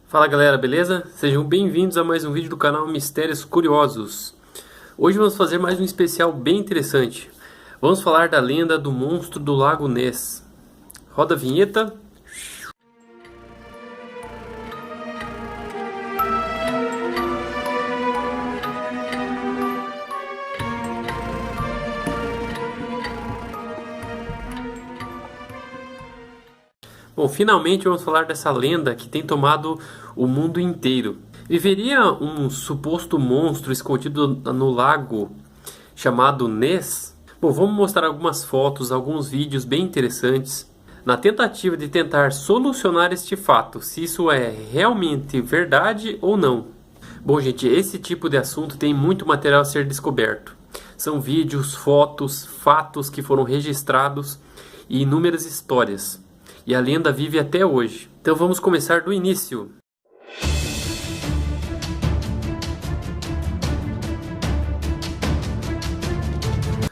Fala galera, beleza? Sejam bem-vindos a mais um vídeo do canal Mistérios Curiosos. Hoje vamos fazer mais um especial bem interessante. Vamos falar da lenda do monstro do Lago Ness. Roda a vinheta. Bom, finalmente vamos falar dessa lenda que tem tomado o mundo inteiro. Viveria um suposto monstro escondido no lago chamado Ness? Bom, vamos mostrar algumas fotos, alguns vídeos bem interessantes, na tentativa de tentar solucionar este fato, se isso é realmente verdade ou não. Bom, gente, esse tipo de assunto tem muito material a ser descoberto. São vídeos, fotos, fatos que foram registrados e inúmeras histórias. E a lenda vive até hoje. Então vamos começar do início.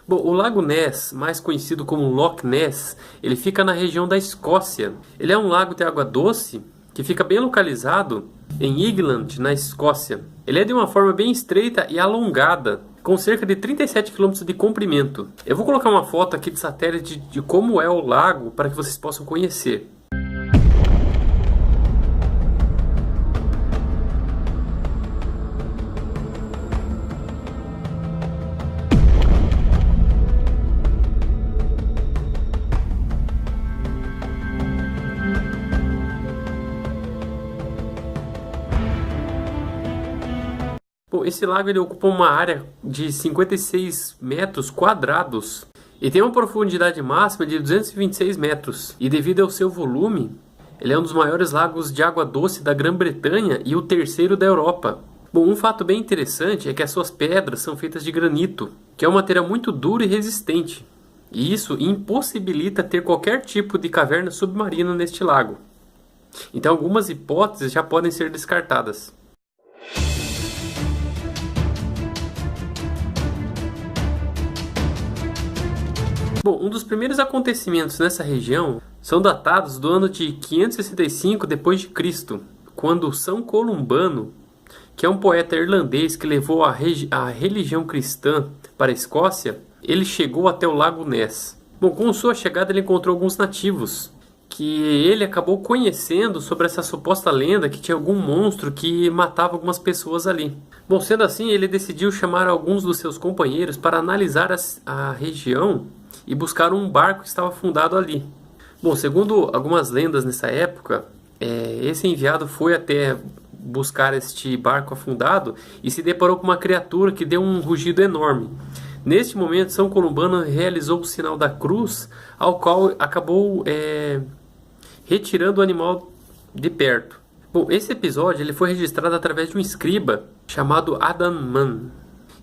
Bom, o Lago Ness, mais conhecido como Loch Ness, ele fica na região da Escócia. Ele é um lago de água doce que fica bem localizado em England, na Escócia. Ele é de uma forma bem estreita e alongada, com cerca de 37 km de comprimento. Eu vou colocar uma foto aqui de satélite de como é o lago para que vocês possam conhecer. Bom, esse lago ele ocupa uma área de 56 metros quadrados e tem uma profundidade máxima de 226 metros. E devido ao seu volume, ele é um dos maiores lagos de água doce da Grã-Bretanha e o terceiro da Europa. Bom, um fato bem interessante é que as suas pedras são feitas de granito, que é um material muito duro e resistente. E isso impossibilita ter qualquer tipo de caverna submarina neste lago. Então algumas hipóteses já podem ser descartadas. Bom, um dos primeiros acontecimentos nessa região são datados do ano de 565 d.C., quando São Columbano, que é um poeta irlandês que levou a religião cristã para a Escócia, ele chegou até o Lago Ness. Bom, com sua chegada ele encontrou alguns nativos, que ele acabou conhecendo sobre essa suposta lenda que tinha algum monstro que matava algumas pessoas ali. Bom, sendo assim, ele decidiu chamar alguns dos seus companheiros para analisar a região e buscaram um barco que estava afundado ali. Bom, segundo algumas lendas nessa época, esse enviado foi até buscar este barco afundado e se deparou com uma criatura que deu um rugido enorme. Neste momento, São Columbano realizou o sinal da cruz, ao qual acabou retirando o animal de perto. Bom, esse episódio ele foi registrado através de um escriba chamado Adam Mann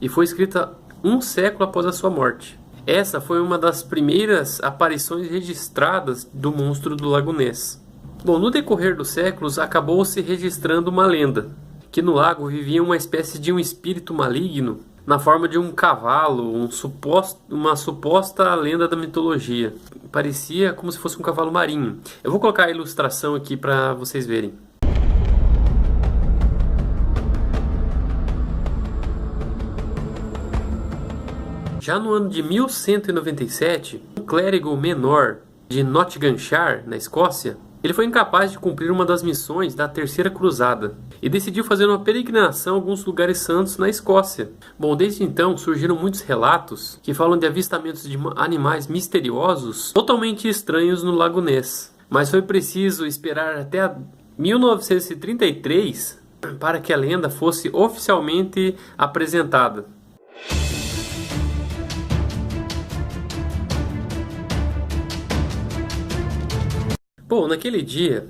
e foi escrito um século após a sua morte. Essa foi uma das primeiras aparições registradas do monstro do Lago Ness. Bom, no decorrer dos séculos acabou se registrando uma lenda, que no lago vivia uma espécie de um espírito maligno na forma de um cavalo, uma suposta lenda da mitologia. Parecia como se fosse um cavalo marinho. Eu vou colocar a ilustração aqui para vocês verem. Já no ano de 1197, um clérigo menor de Nottinghamshire, na Escócia, ele foi incapaz de cumprir uma das missões da Terceira Cruzada e decidiu fazer uma peregrinação a alguns lugares santos na Escócia. Bom, desde então surgiram muitos relatos que falam de avistamentos de animais misteriosos totalmente estranhos no Lago Ness. Mas foi preciso esperar até 1933 para que a lenda fosse oficialmente apresentada. Bom, naquele dia,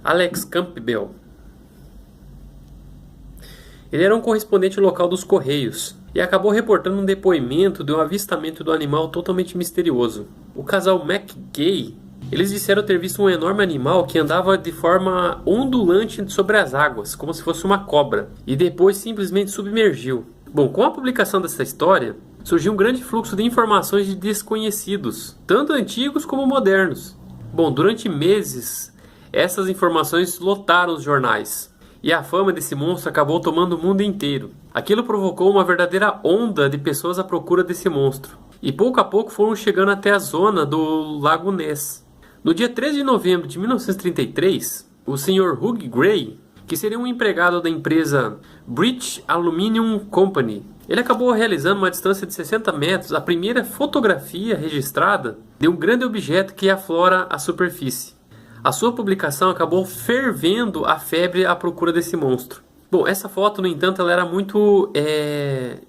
Alex Campbell, ele era um correspondente local dos Correios e acabou reportando um depoimento de um avistamento do animal totalmente misterioso. O casal McGay, eles disseram ter visto um enorme animal que andava de forma ondulante sobre as águas, como se fosse uma cobra, e depois simplesmente submergiu. Bom, com a publicação dessa história, surgiu um grande fluxo de informações de desconhecidos, tanto antigos como modernos. Bom, durante meses, Essas informações lotaram os jornais. E a fama desse monstro acabou tomando o mundo inteiro. Aquilo provocou uma verdadeira onda de pessoas à procura desse monstro. E pouco a pouco foram chegando até a zona do Lago Ness. No dia 13 de novembro de 1933, o Sr. Hugh Gray, que seria um empregado da empresa British Aluminium Company, ele acabou realizando uma distância de 60 metros a primeira fotografia registrada de um grande objeto que aflora a superfície. A sua publicação acabou fervendo a febre à procura desse monstro. Bom, essa foto, no entanto, ela era muito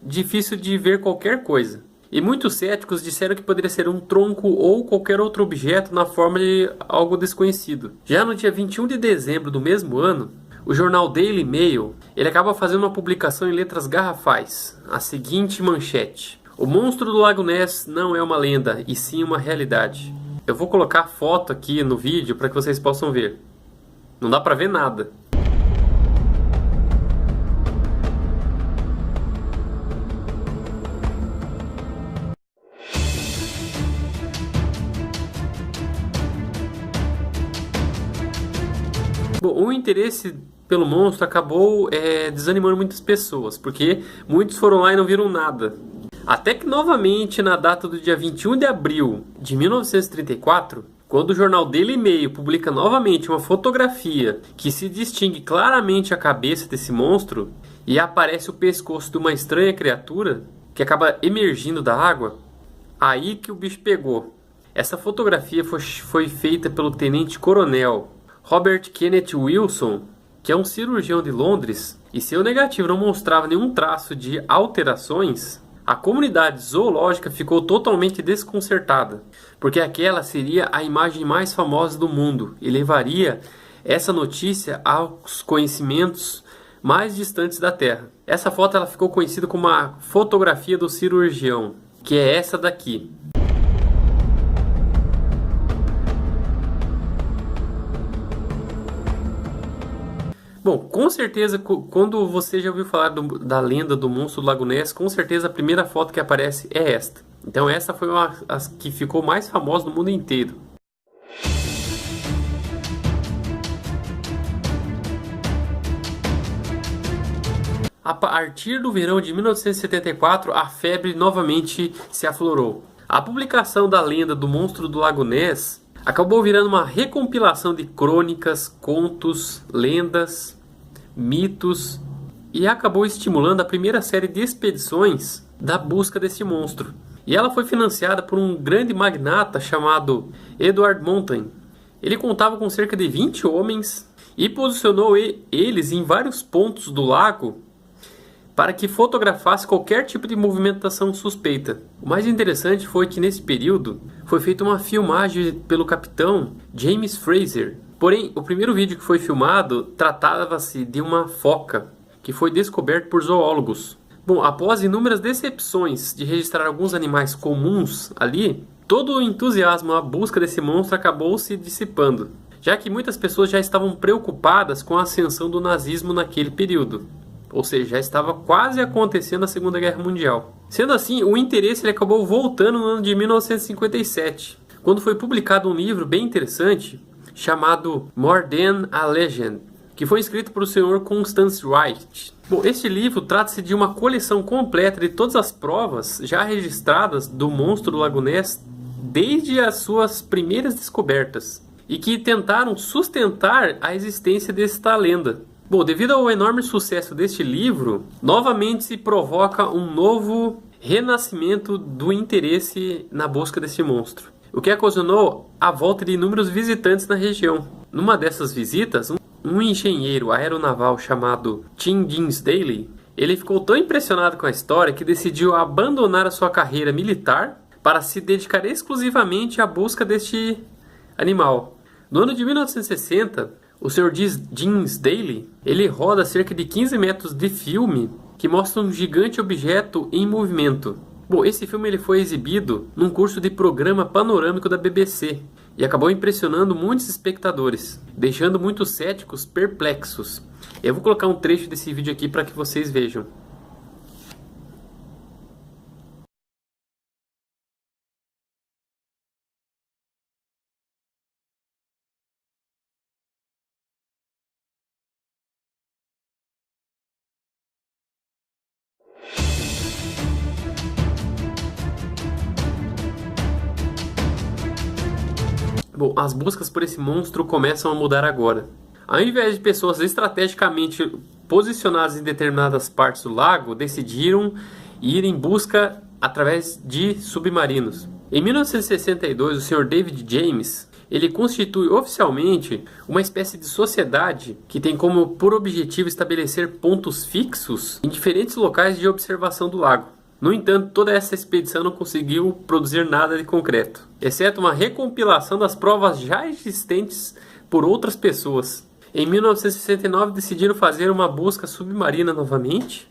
difícil de ver qualquer coisa. E muitos céticos disseram que poderia ser um tronco ou qualquer outro objeto na forma de algo desconhecido. Já no dia 21 de dezembro do mesmo ano, o jornal Daily Mail ele acaba fazendo uma publicação em letras garrafais, a seguinte manchete: o monstro do Lago Ness não é uma lenda, e sim uma realidade. Eu vou colocar a foto aqui no vídeo para que vocês possam ver. Não dá para ver nada. Bom, o interesse pelo monstro acabou desanimando muitas pessoas, porque muitos foram lá e não viram nada. Até que novamente, na data do dia 21 de abril de 1934, quando o jornal Daily Mail publica novamente uma fotografia que se distingue claramente a cabeça desse monstro e aparece o pescoço de uma estranha criatura que acaba emergindo da água, aí que o bicho pegou. Essa fotografia foi feita pelo tenente-coronel Robert Kenneth Wilson, que é um cirurgião de Londres, e seu negativo não mostrava nenhum traço de alterações, a comunidade zoológica ficou totalmente desconcertada, porque aquela seria a imagem mais famosa do mundo e levaria essa notícia aos conhecimentos mais distantes da Terra. Essa foto ela ficou conhecida como a fotografia do cirurgião, que é essa daqui. Bom, com certeza, quando você já ouviu falar da lenda do monstro do Lago Ness, com certeza a primeira foto que aparece é esta. Então essa foi a que ficou mais famosa no mundo inteiro. A partir do verão de 1974, a febre novamente se aflorou. A publicação da lenda do monstro do Lago Ness acabou virando uma recompilação de crônicas, contos, lendas, mitos e acabou estimulando a primeira série de expedições da busca desse monstro. E ela foi financiada por um grande magnata chamado Edward Mountain. Ele contava com cerca de 20 homens e posicionou eles em vários pontos do lago para que fotografasse qualquer tipo de movimentação suspeita. O mais interessante foi que nesse período foi feita uma filmagem pelo capitão James Fraser. Porém, o primeiro vídeo que foi filmado tratava-se de uma foca que foi descoberto por zoólogos. Bom, após inúmeras decepções de registrar alguns animais comuns ali, todo o entusiasmo à busca desse monstro acabou se dissipando, já que muitas pessoas já estavam preocupadas com a ascensão do nazismo naquele período. Ou seja, já estava quase acontecendo a Segunda Guerra Mundial. Sendo assim, o interesse ele acabou voltando no ano de 1957, quando foi publicado um livro bem interessante chamado More Than a Legend, que foi escrito por o Sr. Constance Wright. Bom, este livro trata-se de uma coleção completa de todas as provas já registradas do monstro do Lago Ness desde as suas primeiras descobertas e que tentaram sustentar a existência desta lenda. Bom, devido ao enorme sucesso deste livro, novamente se provoca um novo renascimento do interesse na busca deste monstro, o que ocasionou a volta de inúmeros visitantes na região. Numa dessas visitas, um engenheiro aeronaval chamado Tim Dinsdale, ele ficou tão impressionado com a história que decidiu abandonar a sua carreira militar para se dedicar exclusivamente à busca deste animal. No ano de 1960, o Sr. Dinsdale, ele roda cerca de 15 metros de filme que mostra um gigante objeto em movimento. Bom, esse filme ele foi exibido num curso de programa panorâmico da BBC e acabou impressionando muitos espectadores, deixando muitos céticos perplexos. Eu vou colocar um trecho desse vídeo aqui para que vocês vejam. Bom, as buscas por esse monstro começam a mudar agora. Ao invés de pessoas estrategicamente posicionadas em determinadas partes do lago, decidiram ir em busca através de submarinos. Em 1962, o Sr. David James ele constitui oficialmente uma espécie de sociedade que tem como por objetivo estabelecer pontos fixos em diferentes locais de observação do lago. No entanto, toda essa expedição não conseguiu produzir nada de concreto, exceto uma recompilação das provas já existentes por outras pessoas. Em 1969, decidiram fazer uma busca submarina novamente,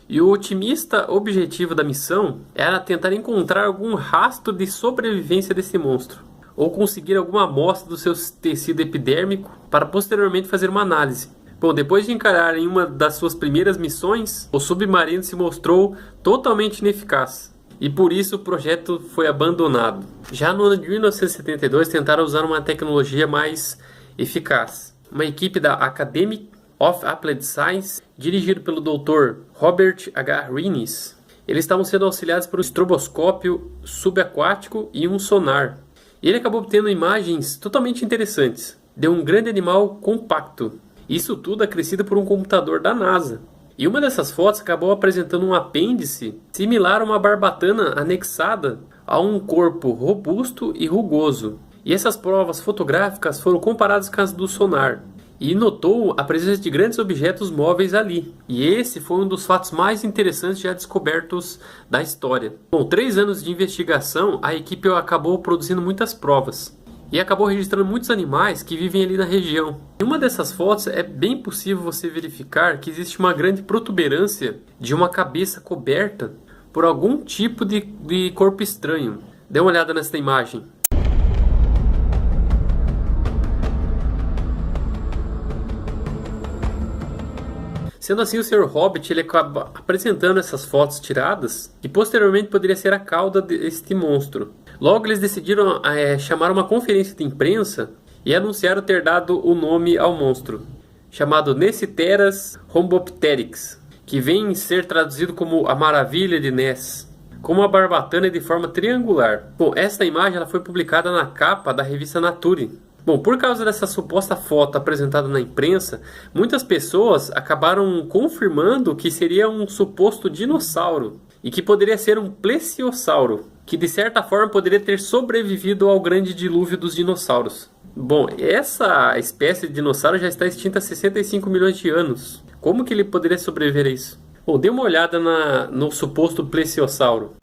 e o otimista objetivo da missão era tentar encontrar algum rastro de sobrevivência desse monstro, ou conseguir alguma amostra do seu tecido epidérmico para posteriormente fazer uma análise. Bom, depois de encarar em uma das suas primeiras missões, o submarino se mostrou totalmente ineficaz, e por isso o projeto foi abandonado. Já no ano de 1972, tentaram usar uma tecnologia mais eficaz. Uma equipe da Academy of Applied Science, dirigido pelo Dr. Robert H. Reines, eles estavam sendo auxiliados por um estroboscópio subaquático e um sonar. Ele acabou obtendo imagens totalmente interessantes de um grande animal compacto. Isso tudo acrescido por um computador da NASA. E uma dessas fotos acabou apresentando um apêndice similar a uma barbatana anexada a um corpo robusto e rugoso. E essas provas fotográficas foram comparadas com as do sonar. E notou a presença de grandes objetos móveis ali. E esse foi um dos fatos mais interessantes já descobertos da história. Com 3 anos de investigação, a equipe acabou produzindo muitas provas. E acabou registrando muitos animais que vivem ali na região. Em uma dessas fotos é bem possível você verificar que existe uma grande protuberância de uma cabeça coberta por algum tipo de corpo estranho. Dê uma olhada nesta imagem. Sendo assim, o Sr. Hobbit ele acaba apresentando essas fotos tiradas, que posteriormente poderia ser a cauda deste monstro. Logo, eles decidiram chamar uma conferência de imprensa e anunciaram ter dado o nome ao monstro, chamado Neciteras rhombopteryx, que vem ser traduzido como a maravilha de Ness, com uma barbatana de forma triangular. Bom, esta imagem ela foi publicada na capa da revista Nature. Bom, por causa dessa suposta foto apresentada na imprensa, muitas pessoas acabaram confirmando que seria um suposto dinossauro e que poderia ser um plesiosauro, que de certa forma poderia ter sobrevivido ao grande dilúvio dos dinossauros. Bom, essa espécie de dinossauro já está extinta há 65 milhões de anos. Como que ele poderia sobreviver a isso? Bom, dê uma olhada no suposto plesiosauro.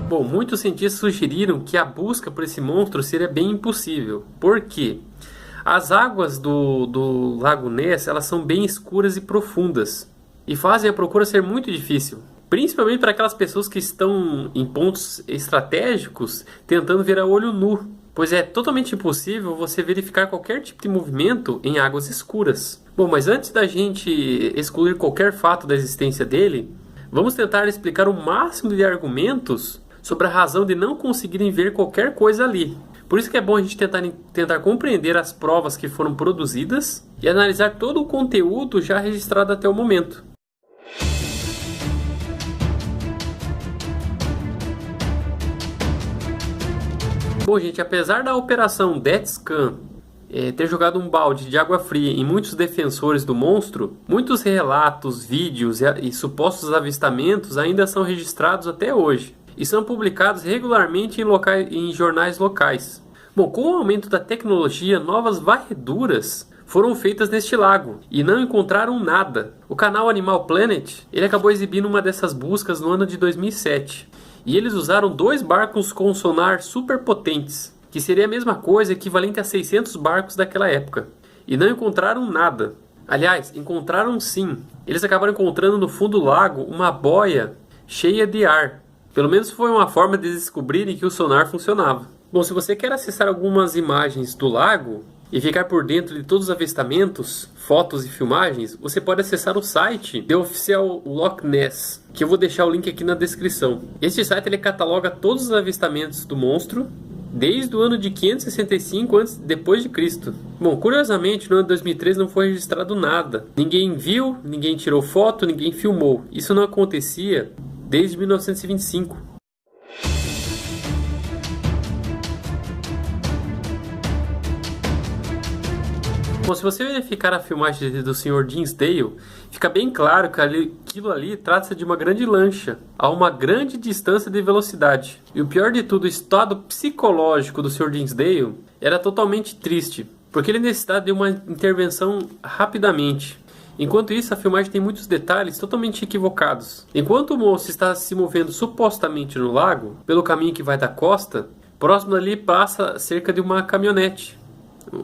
Bom, muitos cientistas sugeriram que a busca por esse monstro seria bem impossível. Por quê? As águas do Lago Ness elas são bem escuras e profundas e fazem a procura ser muito difícil, principalmente para aquelas pessoas que estão em pontos estratégicos tentando ver a olho nu, pois é totalmente impossível você verificar qualquer tipo de movimento em águas escuras. Bom, mas antes da gente excluir qualquer fato da existência dele, vamos tentar explicar o máximo de argumentos sobre a razão de não conseguirem ver qualquer coisa ali. Por isso que é bom a gente tentar compreender as provas que foram produzidas e analisar todo o conteúdo já registrado até o momento. Bom, gente, apesar da operação DeathScan ter jogado um balde de água fria em muitos defensores do monstro, muitos relatos, vídeos e supostos avistamentos ainda são registrados até hoje e são publicados regularmente em jornais locais. Bom, com o aumento da tecnologia, novas varreduras foram feitas neste lago e não encontraram nada. O canal Animal Planet ele acabou exibindo uma dessas buscas no ano de 2007 e eles usaram 2 barcos com sonar super potentes, que seria a mesma coisa equivalente a 600 barcos daquela época, e não encontraram nada. Aliás, encontraram sim. Eles acabaram encontrando no fundo do lago uma boia cheia de ar. Pelo menos foi uma forma de descobrirem que o sonar funcionava. Bom, se você quer acessar algumas imagens do lago e ficar por dentro de todos os avistamentos, fotos e filmagens, você pode acessar o site do oficial Loch Ness, que eu vou deixar o link aqui na descrição. Este site ele cataloga todos os avistamentos do monstro desde o ano de 565 depois de Cristo. Bom, curiosamente, no ano de 2013 não foi registrado nada. Ninguém viu, ninguém tirou foto, ninguém filmou. Isso não acontecia desde 1925. Bom, se você verificar a filmagem do Sr. Dinsdale, fica bem claro que aquilo ali trata-se de uma grande lancha, a uma grande distância de velocidade. E o pior de tudo, o estado psicológico do Sr. Dinsdale era totalmente triste, porque ele necessitava de uma intervenção rapidamente. Enquanto isso, a filmagem tem muitos detalhes totalmente equivocados. Enquanto o moço está se movendo supostamente no lago, pelo caminho que vai da costa, próximo dali passa cerca de uma caminhonete.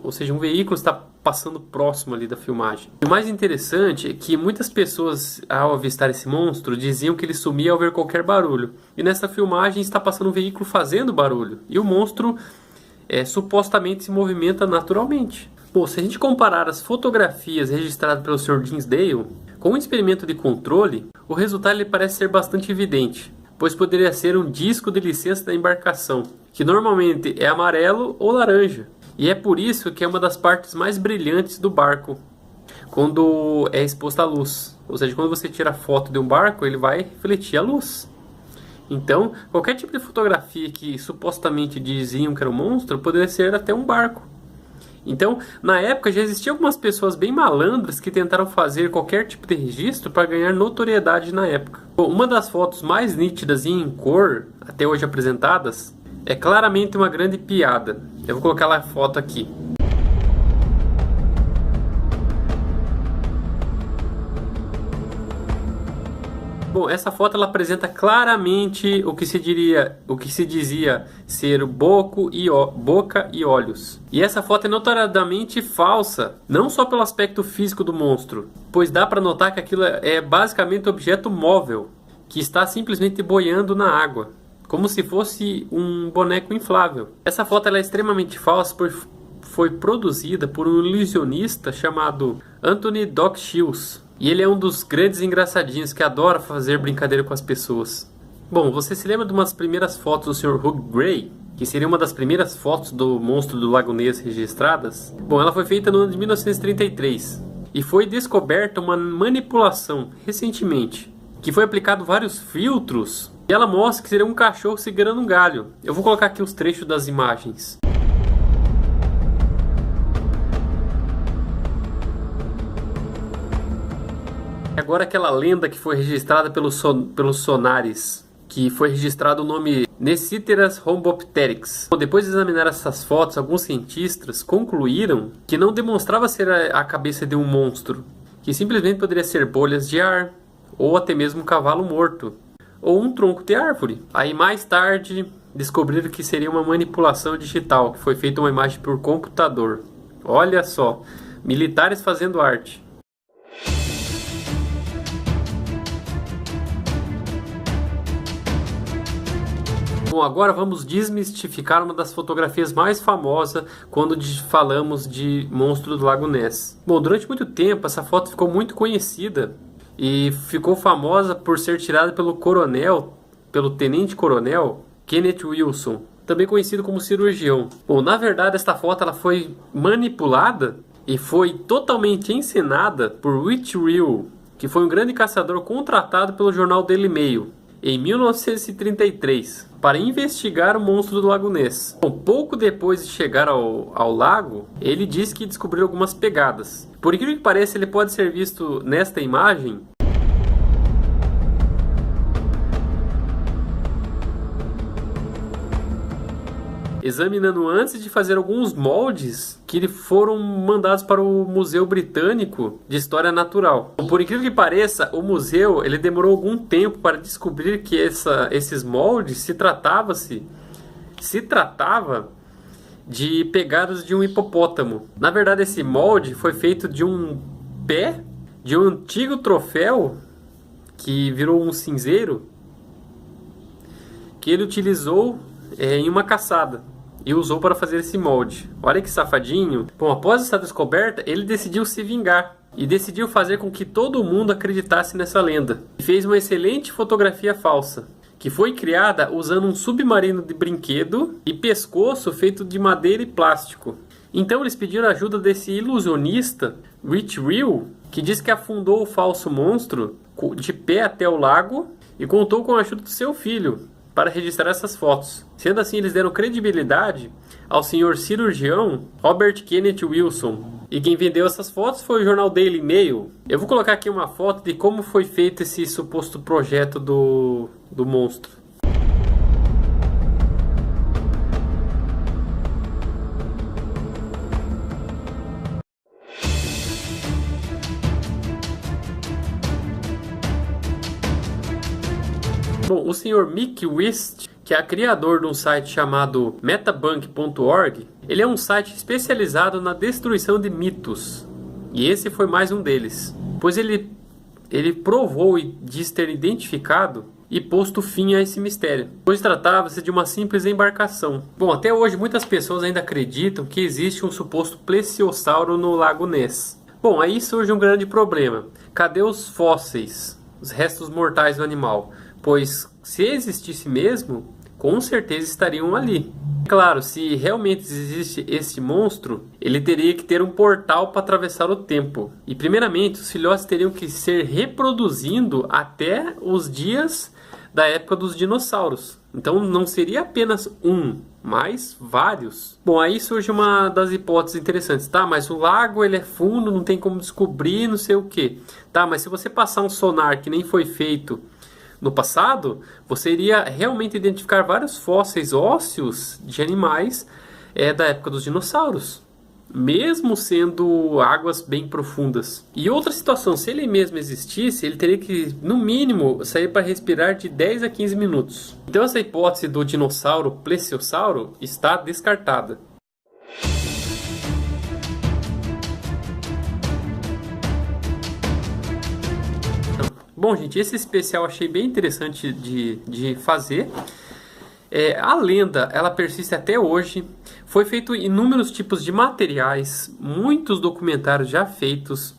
Ou seja, um veículo está passando próximo ali da filmagem. O mais interessante é que muitas pessoas, ao avistar esse monstro, diziam que ele sumia ao ver qualquer barulho. E nessa filmagem está passando um veículo fazendo barulho. E o monstro supostamente se movimenta naturalmente. Bom, se a gente comparar as fotografias registradas pelo Sr. Dinsdale com um experimento de controle, o resultado ele parece ser bastante evidente, pois poderia ser um disco de licença da embarcação, que normalmente é amarelo ou laranja. E é por isso que é uma das partes mais brilhantes do barco, quando é exposta à luz. Ou seja, quando você tira foto de um barco, ele vai refletir a luz. Então, qualquer tipo de fotografia que supostamente diziam que era um monstro, poderia ser até um barco. Então, na época já existiam algumas pessoas bem malandras que tentaram fazer qualquer tipo de registro para ganhar notoriedade na época. Bom, uma das fotos mais nítidas e em cor, até hoje apresentadas, é claramente uma grande piada. Eu vou colocar a foto aqui. Bom, essa foto ela apresenta claramente o que se dizia ser boca e olhos. E essa foto é notoriamente falsa, não só pelo aspecto físico do monstro, pois dá para notar que aquilo é basicamente um objeto móvel, que está simplesmente boiando na água, como se fosse um boneco inflável. Essa foto ela é extremamente falsa, pois foi produzida por um ilusionista chamado Anthony Doc Shields. E ele é um dos grandes engraçadinhos que adora fazer brincadeira com as pessoas. Bom, você se lembra de umas primeiras fotos do Sr. Hugh Gray? Que seria uma das primeiras fotos do monstro do Lago Ness registradas? Bom, ela foi feita no ano de 1933. E foi descoberta uma manipulação recentemente, que foi aplicado vários filtros. E ela mostra que seria um cachorro segurando um galho. Eu vou colocar aqui os trechos das imagens. Agora aquela lenda que foi registrada pelos sonares, que foi registrado o nome Nessiteras rhombopteryx. Depois de examinar essas fotos, alguns cientistas concluíram que não demonstrava ser a cabeça de um monstro, que simplesmente poderia ser bolhas de ar, ou até mesmo um cavalo morto, ou um tronco de árvore. Aí mais tarde descobriram que seria uma manipulação digital, que foi feita uma imagem por computador. Olha só, militares fazendo arte. Bom, agora vamos desmistificar uma das fotografias mais famosas quando falamos de monstro do Lago Ness. Bom, durante muito tempo essa foto ficou muito conhecida e ficou famosa por ser tirada pelo tenente-coronel Kenneth Wilson, também conhecido como cirurgião. Bom, na verdade esta foto ela foi manipulada e foi totalmente encenada por Whitreal, que foi um grande caçador contratado pelo jornal Daily Mail em 1933 para investigar o monstro do Lago Ness. Bom, pouco depois de chegar ao lago, ele disse que descobriu algumas pegadas. Por incrível que pareça, ele pode ser visto nesta imagem. Examinando antes de fazer alguns moldes que foram mandados para o Museu Britânico de História Natural. Por incrível que pareça, o museu ele demorou algum tempo para descobrir que esses moldes se tratava de pegadas de um hipopótamo. Na verdade, esse molde foi feito de um pé de um antigo troféu que virou um cinzeiro que ele utilizou em uma caçada e usou para fazer esse molde. Olha que safadinho. Bom, após essa descoberta, ele decidiu se vingar e decidiu fazer com que todo mundo acreditasse nessa lenda. E fez uma excelente fotografia falsa, que foi criada usando um submarino de brinquedo e pescoço feito de madeira e plástico. Então eles pediram a ajuda desse ilusionista, Whitreal, que diz que afundou o falso monstro de pé até o lago e contou com a ajuda do seu filho para registrar essas fotos. Sendo assim, eles deram credibilidade ao senhor cirurgião Robert Kenneth Wilson. E quem vendeu essas fotos foi o jornal Daily Mail. Eu vou colocar aqui uma foto de como foi feito esse suposto projeto do monstro. Bom, o senhor Mick Wist, que é criador de um site chamado metabunk.org, ele é um site especializado na destruição de mitos. E esse foi mais um deles, pois ele provou e diz ter identificado e posto fim a esse mistério, pois tratava-se de uma simples embarcação. Bom, até hoje muitas pessoas ainda acreditam que existe um suposto plesiosauro no Lago Ness. Bom, aí surge um grande problema. Cadê os fósseis, os restos mortais do animal? Pois se existisse mesmo, com certeza estariam ali. Claro, se realmente existe esse monstro, ele teria que ter um portal para atravessar o tempo. E primeiramente, os filhotes teriam que ser reproduzindo até os dias da época dos dinossauros. Então não seria apenas um, mas vários. Bom, aí surge uma das hipóteses interessantes. Tá, mas o lago ele é fundo, não tem como descobrir, não sei o que. Tá, mas se você passar um sonar que nem foi feito no passado, você iria realmente identificar vários fósseis ósseos de animais da época dos dinossauros, mesmo sendo águas bem profundas. E outra situação, se ele mesmo existisse, ele teria que, no mínimo, sair para respirar de 10 a 15 minutos. Então essa hipótese do dinossauro plesiosauro está descartada. Bom, gente, esse especial achei bem interessante de fazer. A lenda, ela persiste até hoje. Foi feito inúmeros tipos de materiais, muitos documentários já feitos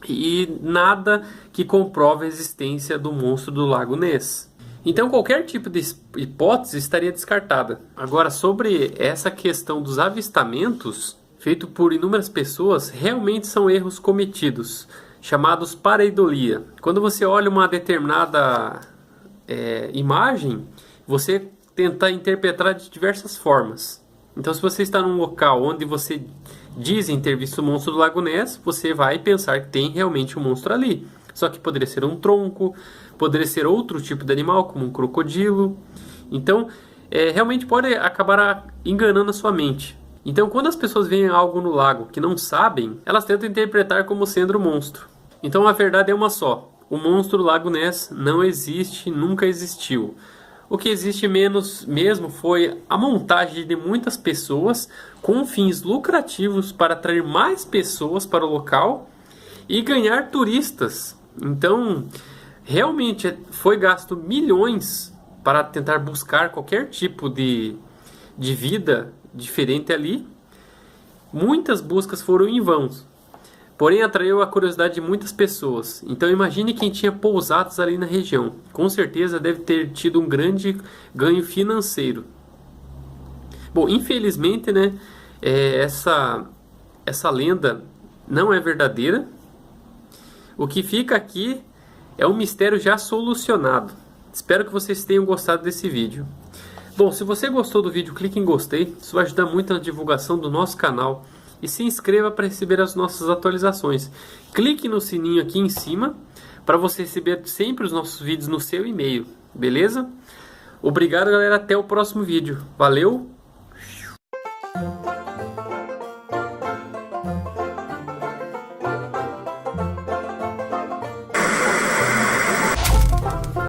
e nada que comprove a existência do monstro do Lago Ness. Então qualquer tipo de hipótese estaria descartada. Agora, sobre essa questão dos avistamentos, feito por inúmeras pessoas, realmente são erros cometidos, chamados pareidolia. Quando você olha uma determinada imagem, você tenta interpretar de diversas formas. Então, se você está num local onde você dizem ter visto o monstro do Lago Ness, você vai pensar que tem realmente um monstro ali. Só que poderia ser um tronco, poderia ser outro tipo de animal, como um crocodilo. Então, realmente pode acabar enganando a sua mente. Então, quando as pessoas veem algo no lago que não sabem, elas tentam interpretar como sendo um monstro. Então, a verdade é uma só. O monstro do Lago Ness não existe, nunca existiu. O que existe mesmo foi a montagem de muitas pessoas com fins lucrativos para atrair mais pessoas para o local e ganhar turistas. Então, realmente foi gasto milhões para tentar buscar qualquer tipo de vida diferente ali. Muitas buscas foram em vão, porém atraiu a curiosidade de muitas pessoas. Então imagine quem tinha pousadas ali na região. Com certeza deve ter tido um grande ganho financeiro. Bom, infelizmente, né, essa lenda não é verdadeira. O que fica aqui é um mistério já solucionado. Espero que vocês tenham gostado desse vídeo. Bom, se você gostou do vídeo, clique em gostei. Isso vai ajudar muito na divulgação do nosso canal. E se inscreva para receber as nossas atualizações. Clique no sininho aqui em cima para você receber sempre os nossos vídeos no seu e-mail. Beleza? Obrigado, galera. Até o próximo vídeo. Valeu!